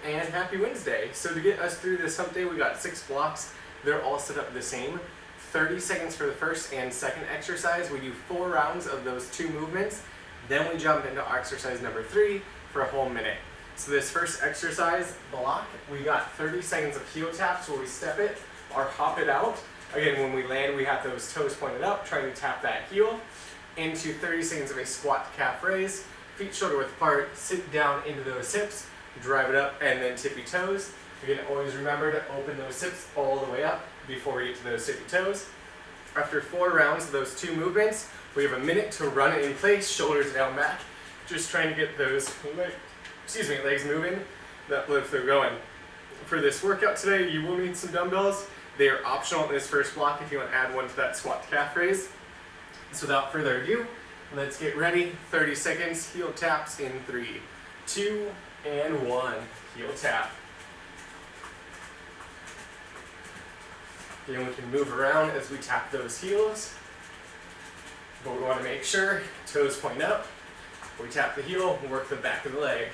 and happy Wednesday. So to get us through this hump day, we got 6 blocks. They're all set up the same. 30 seconds for the first and second exercise. We do 4 rounds of those 2 movements. Then we jump into exercise number 3 for a whole minute. So this first exercise block, we got 30 seconds of heel taps where we step it or hop it out. Again, when we land, we have those toes pointed up, trying to tap that heel. Into 30 seconds of a squat to calf raise. Feet shoulder width apart, sit down into those hips, drive it up, and then tippy toes. Again, always remember to open those hips all the way up before we get to those tippy toes. After 4 rounds of those 2 movements, we have a minute to run it in place, shoulders down back. Just trying to get those legs moving, that blood flow going. For this workout today, you will need some dumbbells. They are optional in this first block if you want to add one to that squat to calf raise. So without further ado, let's get ready. 30 seconds, heel taps in 3, 2, and 1. Heel tap. Then we can move around as we tap those heels. But we want to make sure toes point up. We tap the heel, work the back of the leg.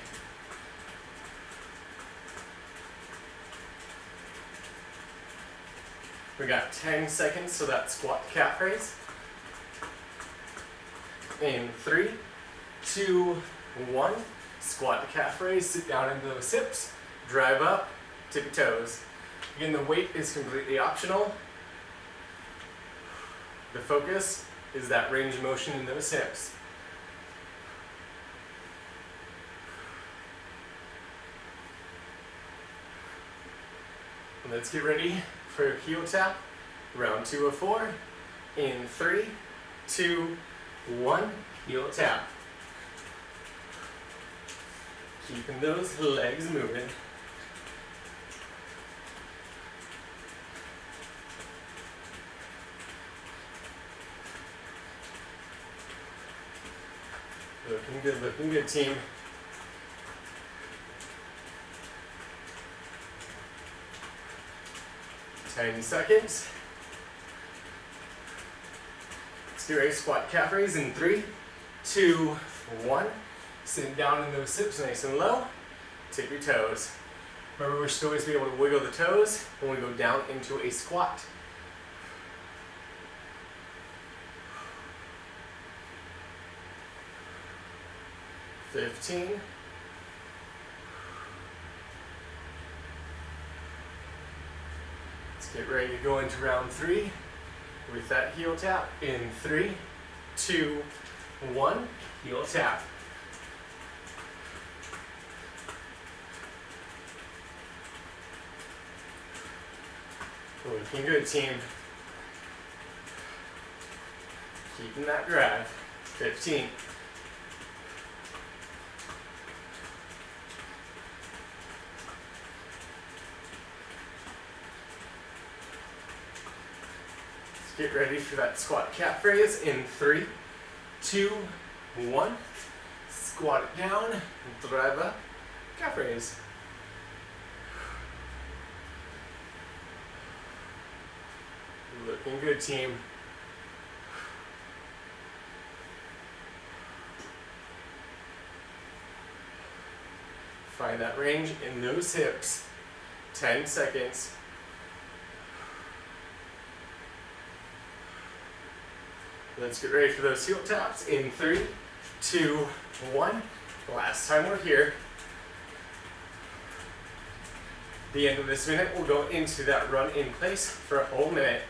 We got 10 seconds, so that squat to calf raise. In 3, 2, 1. Squat to calf raise, sit down into those hips, drive up, tippy toes. Again, the weight is completely optional. The focus is that range of motion in those hips. Let's get ready for heel tap, round 2 of 4. In 3, 2, 1, heel tap. Keeping those legs moving. Looking good, team. Ten seconds. Let's do a squat calf raise in 3, 2, 1. Sitting down in those hips nice and low. Tip your toes. Remember, we should always be able to wiggle the toes when we go down into a squat. 15. Let's get ready to go into round 3 with that heel tap in 3, 2, 1, heel tap. Looking good, team. Keeping that drive. 15. Let's get ready for that squat calf raise in 3, 2, 1. Squat it down, drive up, calf raise. Looking good, team. Find that range in those hips. 10 seconds. Let's get ready for those heel taps in 3, 2, 1. Last time we're here. The end of this minute, we'll go into that run in place for a whole minute.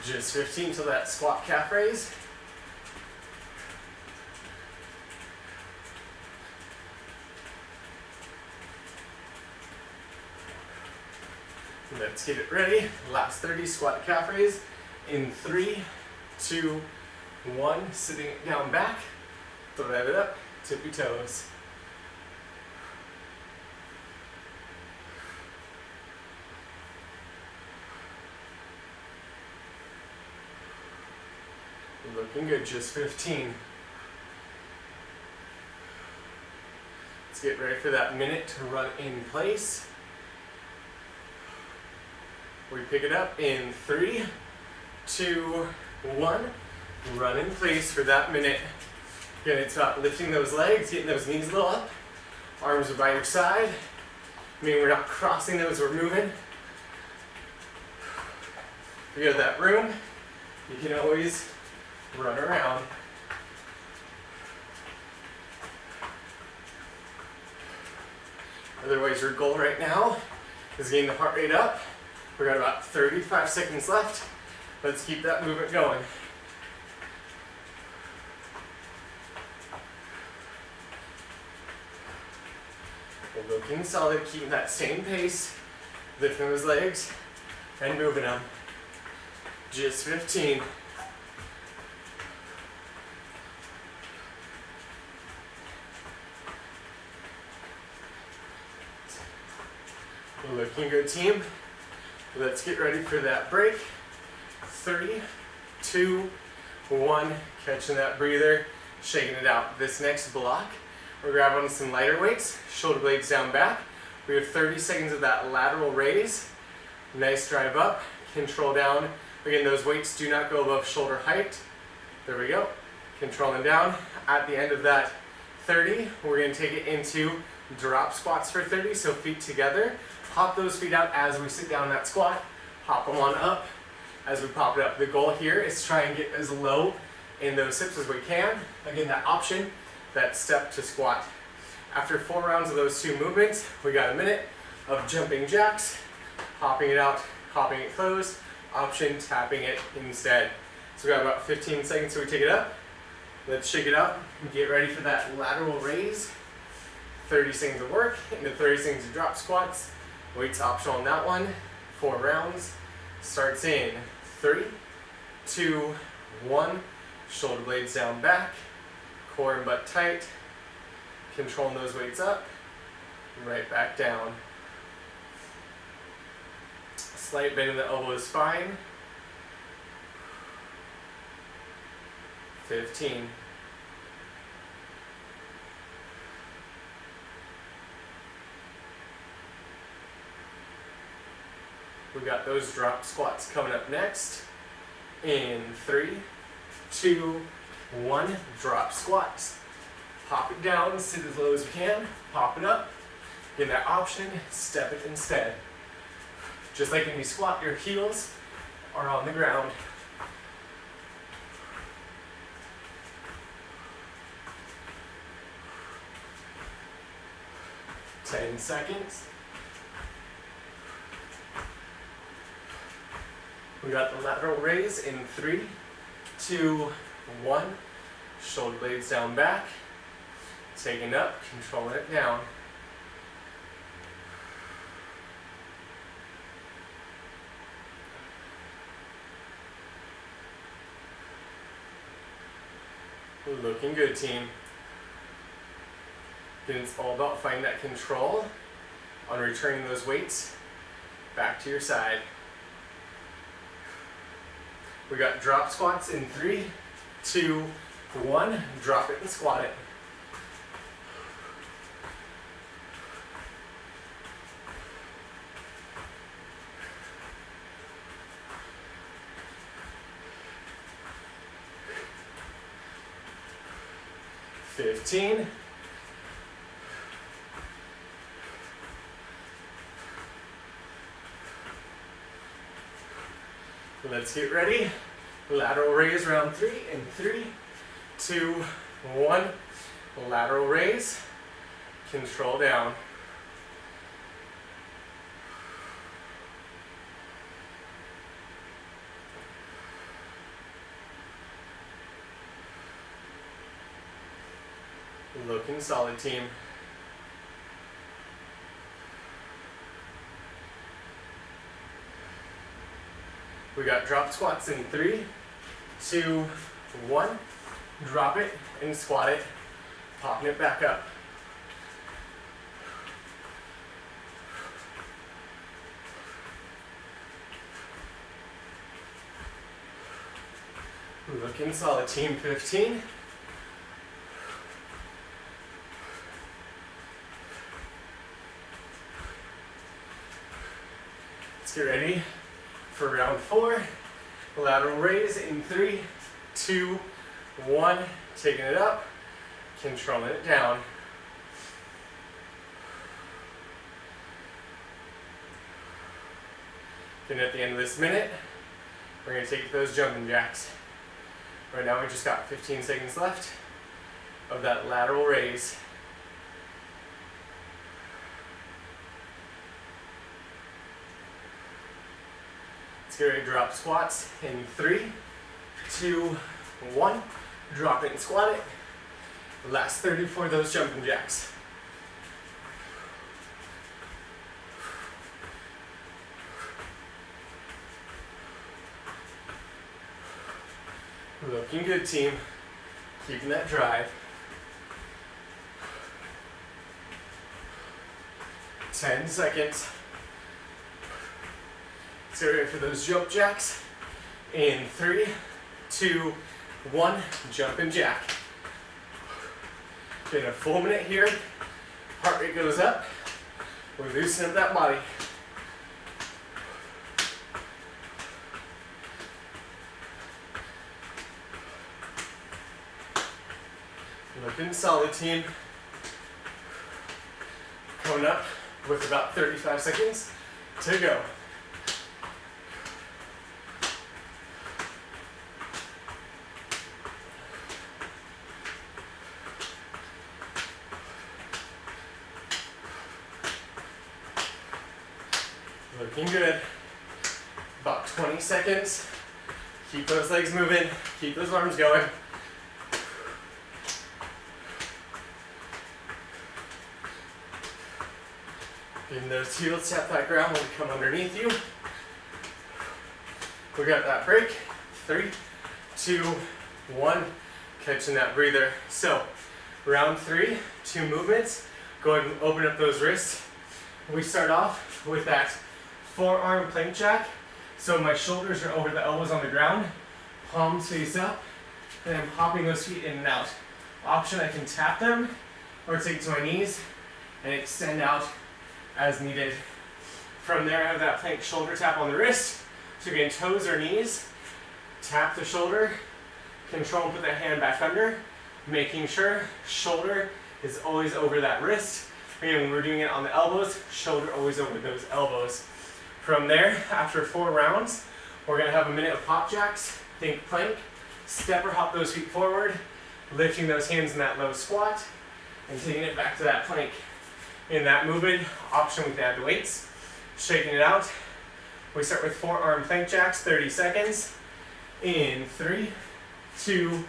Just 15 till that squat calf raise. Let's get it ready. Last 30, squat calf raise in 3, 2, 1. Sitting it down back, drive it up, tippy toes. Looking good, just 15. Let's get ready for that minute to run in place. We pick it up in 3, 2, 1. Run in place for that minute. Again, it's about lifting those legs, getting those knees a little up. Arms are by your side. I mean, we're not crossing those, we're moving. If you have that room, you can always run around. Otherwise, your goal right now is getting the heart rate up. We've got about 35 seconds left. Let's keep that movement going. We're looking solid, keeping that same pace, lifting those legs and moving them. Just 15. Looking good, team. Let's get ready for that break. 3, 2, 1. Catching that breather, shaking it out. This next block, we're grabbing some lighter weights, shoulder blades down back. We have 30 seconds of that lateral raise. Nice drive up, control down. Again, those weights do not go above shoulder height. There we go. Controlling down. At the end of that 30, we're going to take it into drop squats for 30, so feet together. Pop those feet out as we sit down in that squat. Hop them on up as we pop it up. The goal here is to try and get as low in those hips as we can. Again, that option, that step to squat. After 4 rounds of those 2 movements, we got a minute of jumping jacks, hopping it out, hopping it closed, option, tapping it instead. So we got about 15 seconds so we take it up. Let's shake it up and get ready for that lateral raise. 30 seconds of work into 30 seconds of drop squats. Weights optional on that one. 4 rounds. Starts in 3, 2, 1. Shoulder blades down back. Core and butt tight. Controlling those weights up. Right back down. Slight bend in the elbow is fine. 15. We got those drop squats coming up next. In 3, 2, 1, drop squats. Pop it down, sit as low as we can, pop it up. Get that option, step it instead. Just like when you squat, your heels are on the ground. Ten seconds. We got the lateral raise in 3, 2, 1. Shoulder blades down back. Taking it up, controlling it down. Looking good, team. Again, it's all about finding that control on returning those weights back to your side. We got drop squats in 3, 2, 1. Drop it and squat it. $15. Let's get ready. Lateral raise round 3 in 3, 2, 1. Lateral raise. Control down. Looking solid, team. We got drop squats in 3, 2, 1. Drop it and squat it, popping it back up. Looking solid, team. 15. Let's get ready for round 4. Lateral raise in 3, 2, 1. Taking it up, Controlling it down. Then at the end of this minute, we're going to take those jumping jacks. Right now we just got 15 seconds left of that lateral raise. Let's get ready to drop squats in 3, 2, 1. Drop it and squat it. The last 30 for those jumping jacks. Looking good, team. Keeping that drive. 10 seconds. Let's get ready for those jump jacks. In 3, 2, 1, jump and jack. Get a full minute here. Heart rate goes up. We're loosening up that body. Looking solid, team. Coming up with about 35 seconds to go. Looking good. About 20 seconds. Keep those legs moving. Keep those arms going. Getting those heels tap that ground when we come underneath you. We got that break. 3, 2, 1. Catching that breather. So, round 3, 2 movements. Go ahead and open up those wrists. We start off with that forearm plank jack. So my shoulders are over the elbows on the ground. Palms face up. And I'm hopping those feet in and out. Option, I can tap them or take it to my knees and extend out as needed. From there, I have that plank shoulder tap on the wrist. So again, toes or knees, tap the shoulder, control and put the hand back under, making sure shoulder is always over that wrist. Again, when we're doing it on the elbows, shoulder always over those elbows. From there, after 4 rounds, we're gonna have a minute of pop jacks. Think plank, step or hop those feet forward, lifting those hands in that low squat, and taking it back to that plank. In that movement, option we can add the weights. Shaking it out. We start with forearm plank jacks, 30 seconds. In 3, 2,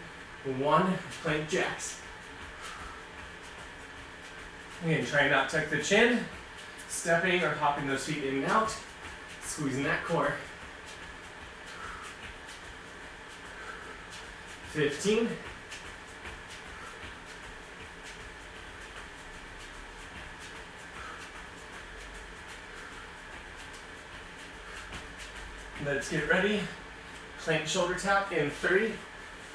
1, plank jacks. Again, try not to tuck the chin. Stepping or hopping those feet in and out. Squeezing that core. 15. Let's get ready. Plank shoulder tap in 3,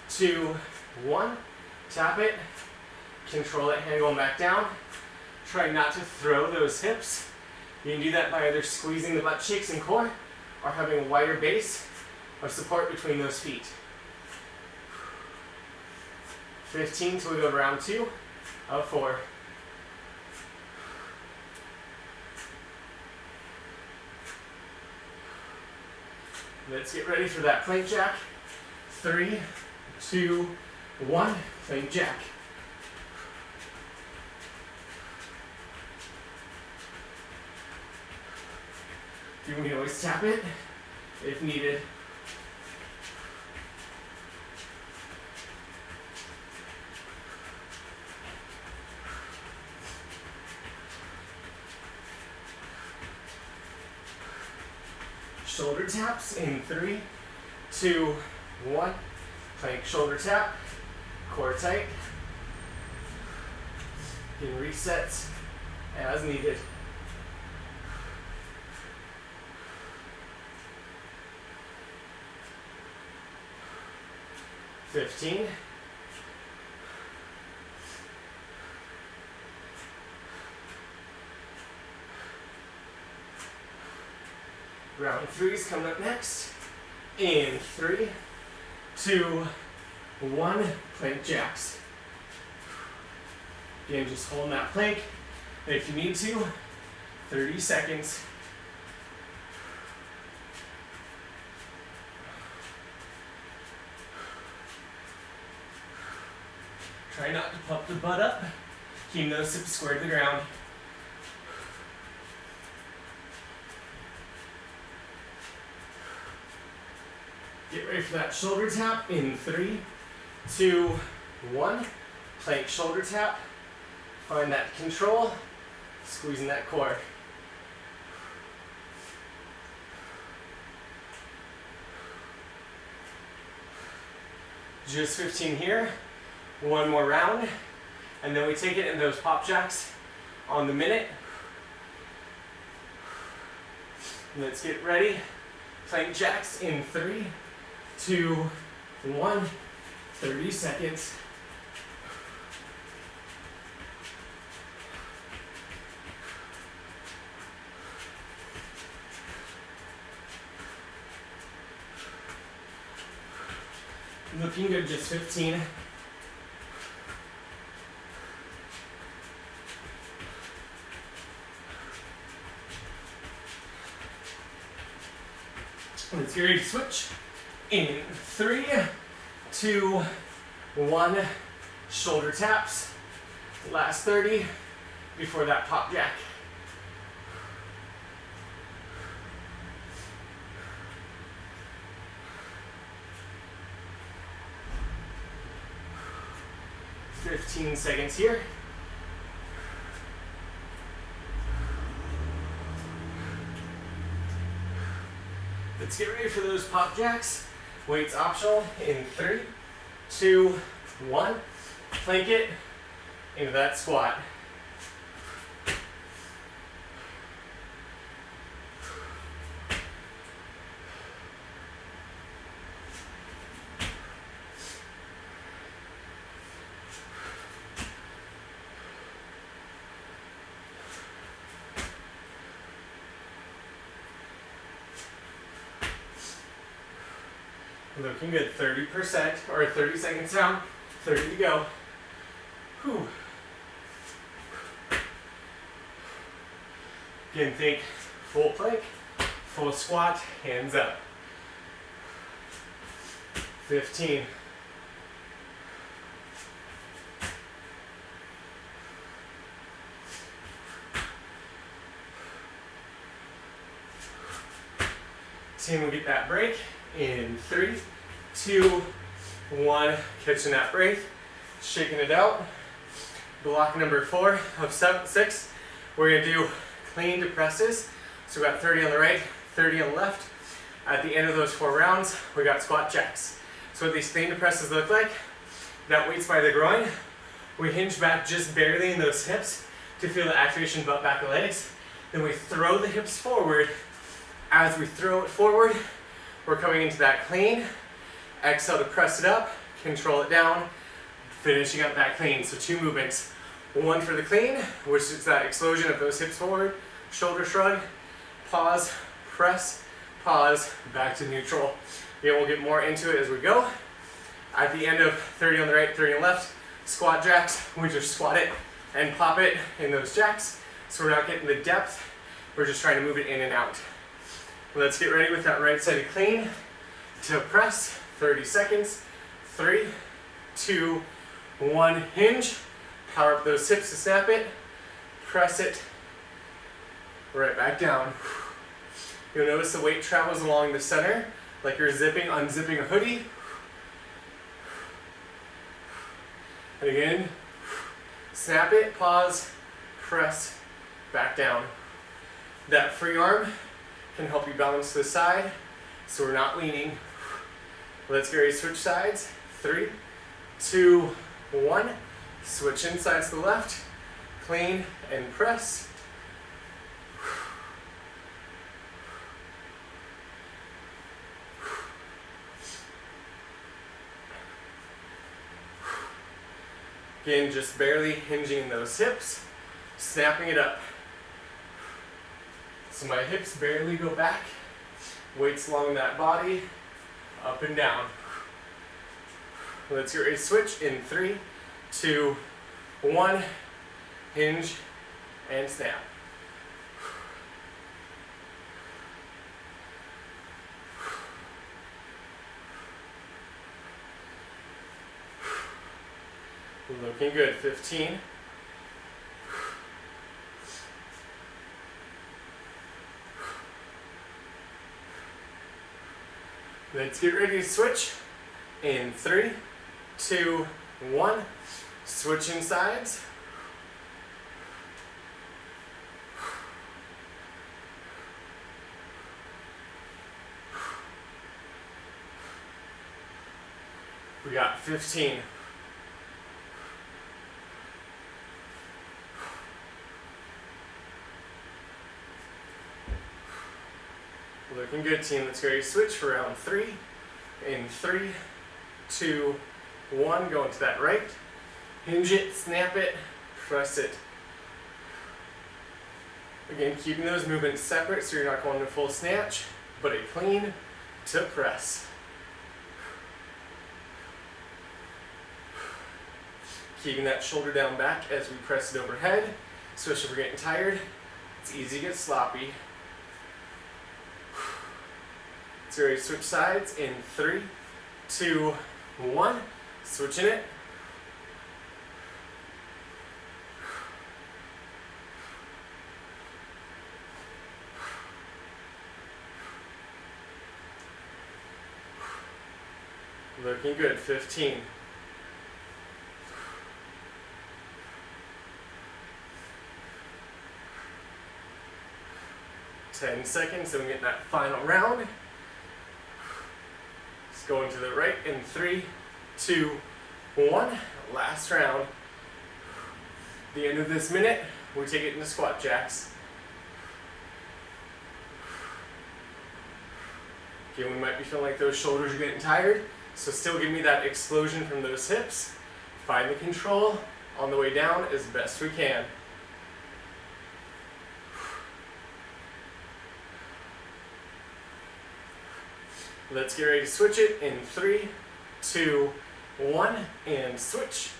2, 1. Tap it. Control that hand going back down. Try not to throw those hips. You can do that by either squeezing the butt cheeks and core or having a wider base of support between those feet. 15 till we go to round 2 of 4. Let's get ready for that plank jack. 3, 2, 1, plank jack. You can always tap it if needed. Shoulder taps in 3, 2, 1. Plank shoulder tap. Core tight. Getting resets as needed. 15. Round 3 is coming up next. In 3, 2, 1, plank jacks. Again, just hold that plank. If you need to, 30 seconds. Try not to pump the butt up. Keep those hips square to the ground. Get ready for that shoulder tap in 3, 2, 1. Plank shoulder tap. Find that control. Squeezing that core. Just 15 here. One more round. And then we take it in those pop jacks on the minute. Let's get ready. Plank jacks in 3, 2, 1. 30 seconds. Looking good, just 15. Let's get ready to switch. In 3, 2, 1. Shoulder taps. Last 30 before that pop jack. Fifteen seconds here. Let's get ready for those pop jacks. Weights optional in 3, 2, 1. Plank it into that squat. Looking good, 30% or 30 seconds down, 30 to go. Whew. Again, think full plank, full squat, hands up. 15. Team will get that break in 3, 2, 1. Catching that break, shaking it out. Block number 4 of 6. We're gonna do clean depresses. So we got 30 on the right, 30 on the left. At the end of those 4 rounds, we got squat jacks. So what these clean depresses look like, that weight's by the groin. We hinge back just barely in those hips to feel the activation butt back of legs. Then we throw the hips forward. As we throw it forward, we're coming into that clean. Exhale to press it up, control it down, finishing up that clean. So 2 movements. 1 for the clean, which is that explosion of those hips forward, shoulder shrug, pause, press, pause, back to neutral. Again, we'll get more into it as we go. At the end of 30 on the right, 30 on the left, squat jacks, we just squat it and pop it in those jacks. So we're not getting the depth, we're just trying to move it in and out. Let's get ready with that right-sided clean to press. 30 seconds. 3, 2, 1. Hinge. Power up those hips to snap it. Press it. Right back down. You'll notice the weight travels along the center, like you're zipping, unzipping a hoodie. And again, snap it, pause, press, back down. That free arm can help you balance to the side, so we're not leaning. Let's get ready to switch sides. 3, 2, 1. Switch insides to the left, clean and press. Again, just barely hinging those hips, snapping it up. So my hips barely go back, weights along that body, up and down. Let's get ready to switch in 3, 2, 1. hinge, and snap. Looking good, 15. Let's get ready to switch in 3, 2, 1. Switching sides. We got 15. Looking good, team. Let's go switch for round 3. In 3, 2, 1. Go into that right. Hinge it, snap it, press it. Again, keeping those movements separate so you're not going to full snatch, but a clean to press. Keeping that shoulder down back as we press it overhead, especially if we're getting tired. It's easy to get sloppy. So we're ready to switch sides in 3, 2, 1. Switching it. Looking good, 15. Ten seconds, then we get that final round. Just going to the right in 3, 2, 1. Last round. The end of this minute, we take it into squat jacks. Again, we might be feeling like those shoulders are getting tired, so still give me that explosion from those hips. Find the control on the way down as best we can. Let's get ready to switch it in 3, 2, 1, and switch.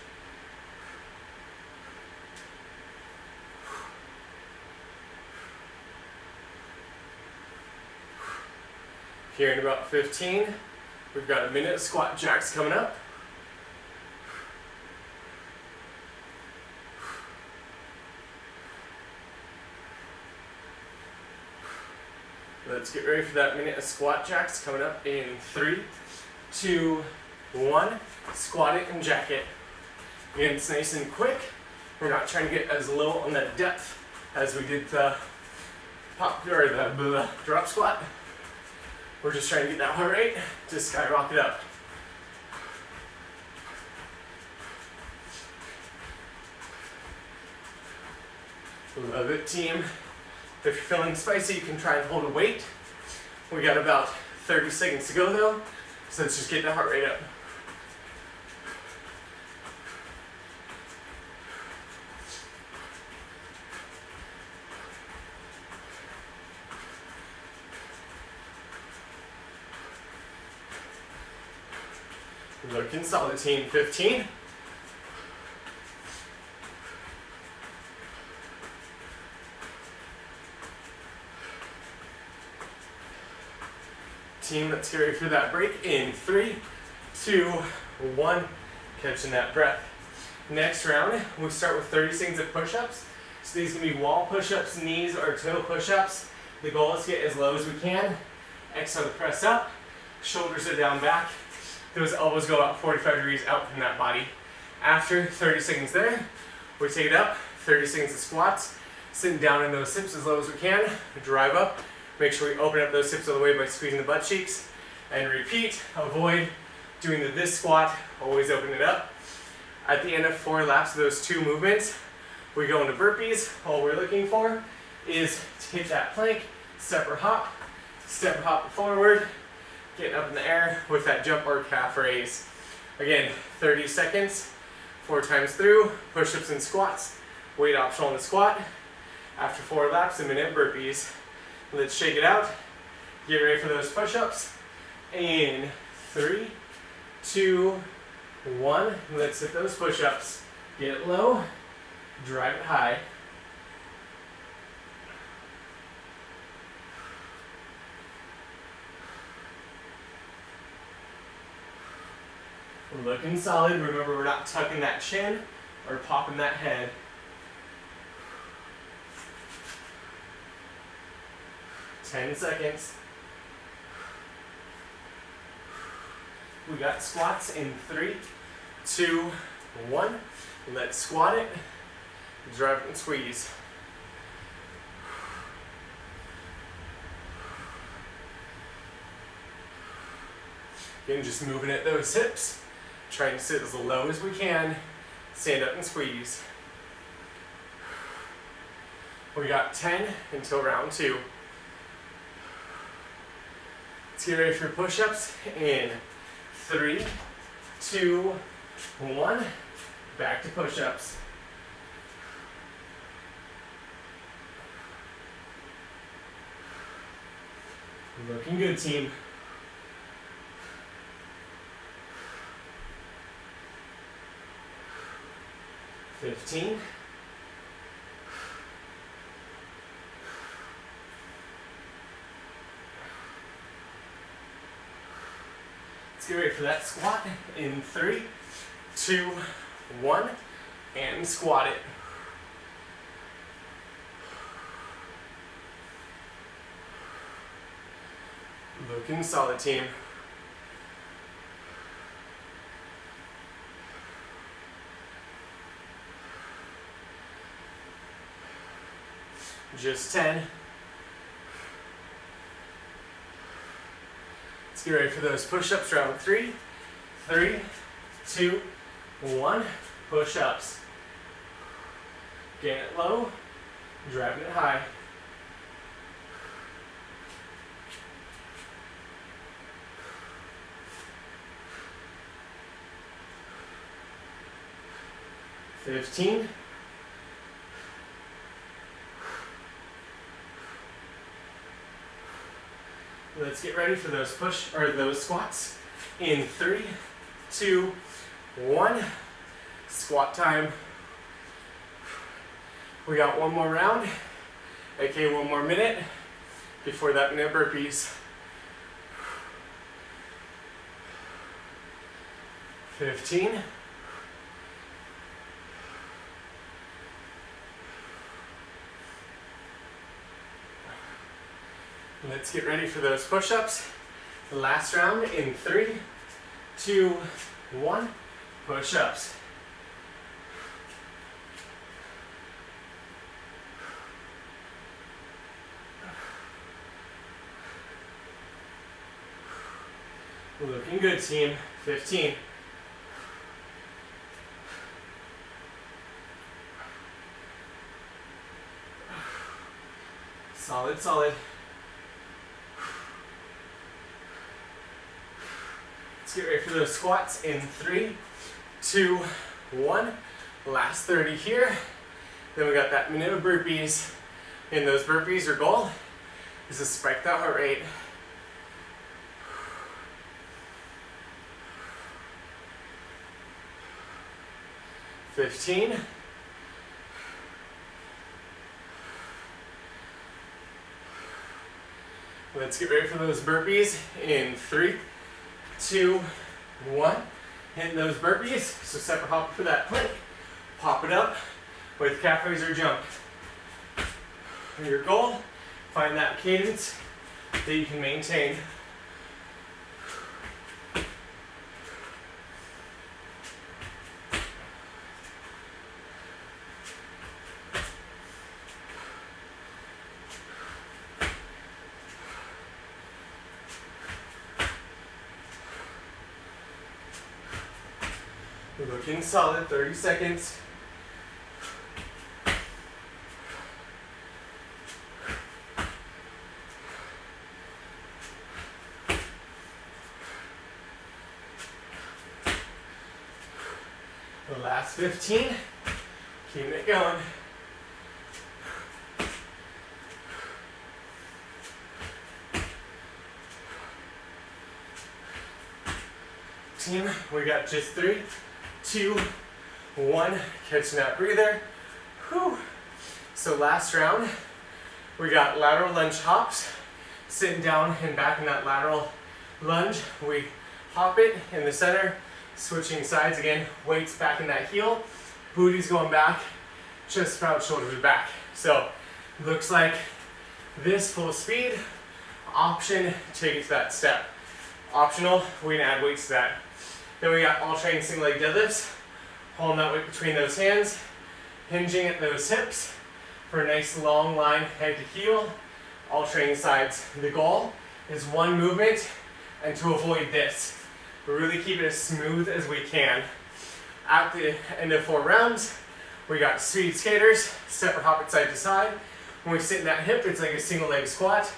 Here in about 15, we've got a minute of squat jacks coming up. Let's get ready for that minute of squat jacks coming up in 3, 2, 1. Squat it and jack it. Again, it's nice and quick. We're not trying to get as low on that depth as we did the drop squat. We're just trying to get that heart rate to skyrocket up. Love it, team. If you're feeling spicy, you can try and hold a weight. We got about 30 seconds to go though, so let's just get the heart rate up. Looking solid, team. 15. Team, let's get ready for that break in 3, 2, 1. Catching that breath. Next round, we start with 30 seconds of push-ups. So these can be wall push-ups, knees, or toe push-ups. The goal is to get as low as we can. Exhale to press up. Shoulders are down back. Those elbows go about 45 degrees out from that body. After 30 seconds there, we take it up. 30 seconds of squats. Sitting down in those hips as low as we can. Drive up. Make sure we open up those hips all the way by squeezing the butt cheeks. And repeat. Avoid doing the this squat. Always open it up. At the end of 4 laps of those 2 movements, we go into burpees. All we're looking for is to hit that plank, step or hop forward, getting up in the air with that jump or calf raise. Again, 30 seconds, 4 times through, push-ups and squats, weight optional on the squat. After 4 laps, a minute burpees. Let's shake it out. Get ready for those push-ups. In 3, 2, 1. Let's hit those push-ups. Get low. Drive it high. We're looking solid. Remember, we're not tucking that chin or popping that head. Ten seconds. We got squats in 3, 2, 1. Let's squat it. Drive and squeeze. Again, just moving at those hips. Trying to sit as low as we can. Stand up and squeeze. We got 10 until round 2. Let's get ready for push-ups in 3, 2, 1. Back to push-ups. Looking good, team. Fifteen. Let's get ready for that squat in 3, 2, 1, and squat it. Looking solid, team. Just 10. Let's get ready for those push-ups, round 3. 3, 2, 1. Push-ups. Getting it low, driving it high. Fifteen. Let's get ready for those those squats in 3, 2, 1. Squat time. We got one more round, aka 1 more minute before that minute burpees. 15. Let's get ready for those push-ups. The last round in 3, 2, 1. Push-ups. Looking good, team. 15. Solid, solid. Let's get ready for those squats in 3, 2, 1. Last 30 here. Then we got that minute of burpees. In those burpees, your goal is to spike that heart rate. $15. Let's get ready for those burpees in 3, 2, 1. Hitting those burpees. So separate hop for that plank. Pop it up with calf raiser jump. Your goal, find that cadence that you can maintain. Looking solid, 30 seconds. The last 15, keep it going. Team, we got just 3, 2, 1. Catching that breather. Whew. So last round, we got lateral lunge hops. Sitting down and back in that lateral lunge, we hop it in the center, switching sides again, weights back in that heel, booty's going back, chest proud, shoulders back. So looks like this full speed. Option, take it to that step. Optional, we can add weights to that. Then we got alternating single leg deadlifts, holding that weight between those hands, hinging at those hips for a nice long line head to heel, alternating sides. The goal is one movement and to avoid this. We really keep it as smooth as we can. At the end of 4 rounds, we got speed skaters, separate hop it side to side. When we sit in that hip, it's like a single leg squat.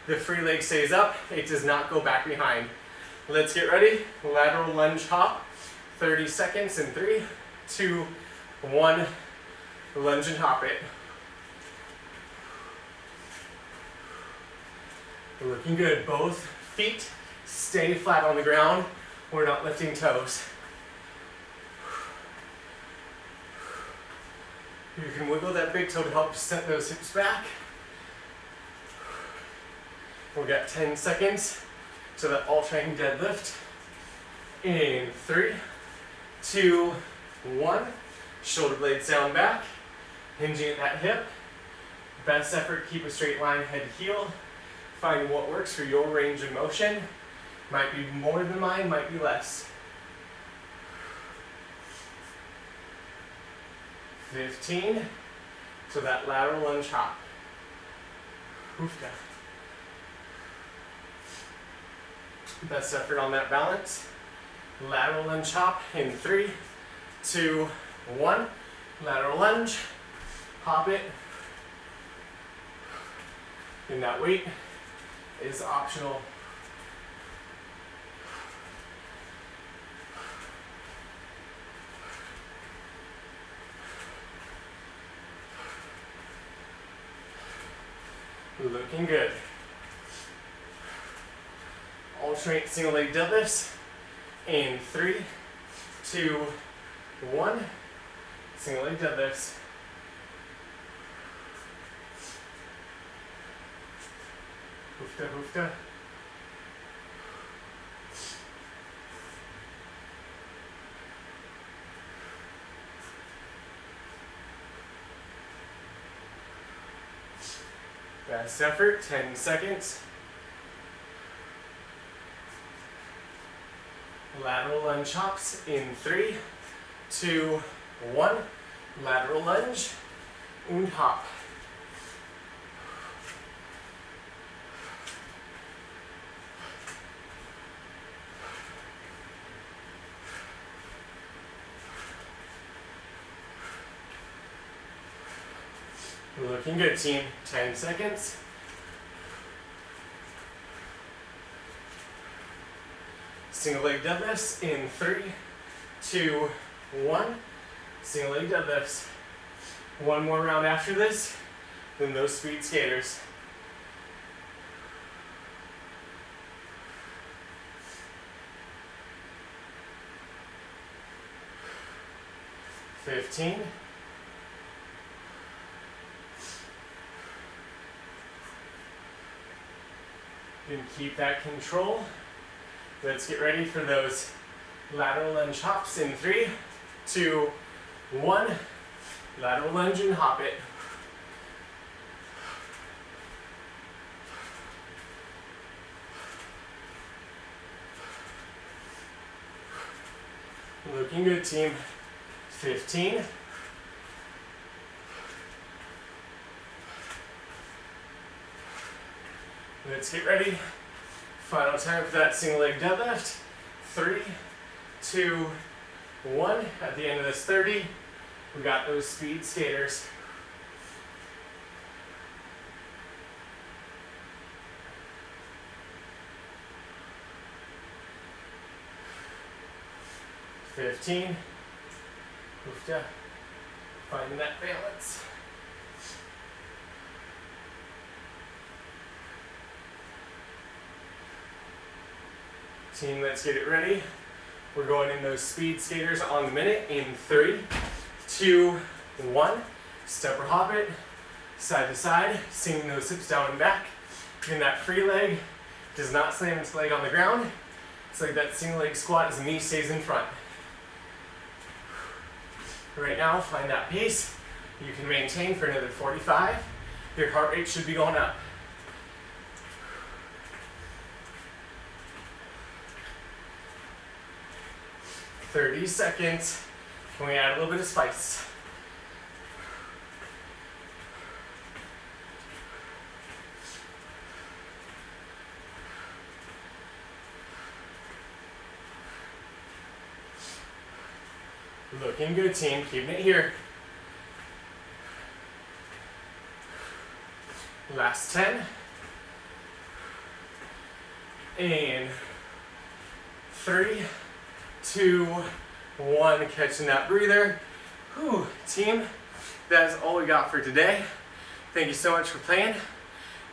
The free leg stays up, it does not go back behind. Let's get ready. Lateral lunge hop, 30 seconds in 3, 2, 1. Lunge and hop it. Looking good. Both feet stay flat on the ground. We're not lifting toes. You can wiggle that big toe to help set those hips back. We got 10 seconds to the alternating deadlift. In 3, 2, 1. Shoulder blades down back. Hinging at that hip. Best effort, keep a straight line head to heel. Find what works for your range of motion. Might be more than mine, might be less. 15. So that lateral lunge hop. Hoofda. Best effort on that balance. Lateral lunge hop in 3, 2, 1. Lateral lunge. Hop it. And that weight is optional. Looking good. Alternate single leg deadlifts in 3, 2, 1. Single leg deadlifts. Hoofda, hoofda. Best effort, 10 seconds. Lateral lunge hops in 3, 2, 1. Lateral lunge and hop. Looking good, team. 10 seconds. Single leg deadlifts in 3, 2, 1. Single leg deadlifts. One more round after this, then those speed skaters. $15. And keep that control. Let's get ready for those lateral lunge hops in 3, 2, 1. Lateral lunge and hop it. Looking good, team. 15. Let's get ready. Final time for that single leg deadlift. 3, 2, 1. At the end of this 30, we got those speed skaters. $15. Hoofda. Finding that balance. Team, let's get it ready. We're going in those speed skaters on the minute in 3, 2, 1. Step or hop it, side to side, sinking those hips down and back. And that free leg does not slam its leg on the ground. It's like that single leg squat as the knee stays in front. Right now, find that pace. You can maintain for another 45. Your heart rate should be going up. "30 seconds. Can we add a little bit of spice? Looking good, team. Keeping it here. Last 10. And 3, 2, 1. Catching that breather. Whew, team, that is all we got for today. Thank you so much for playing.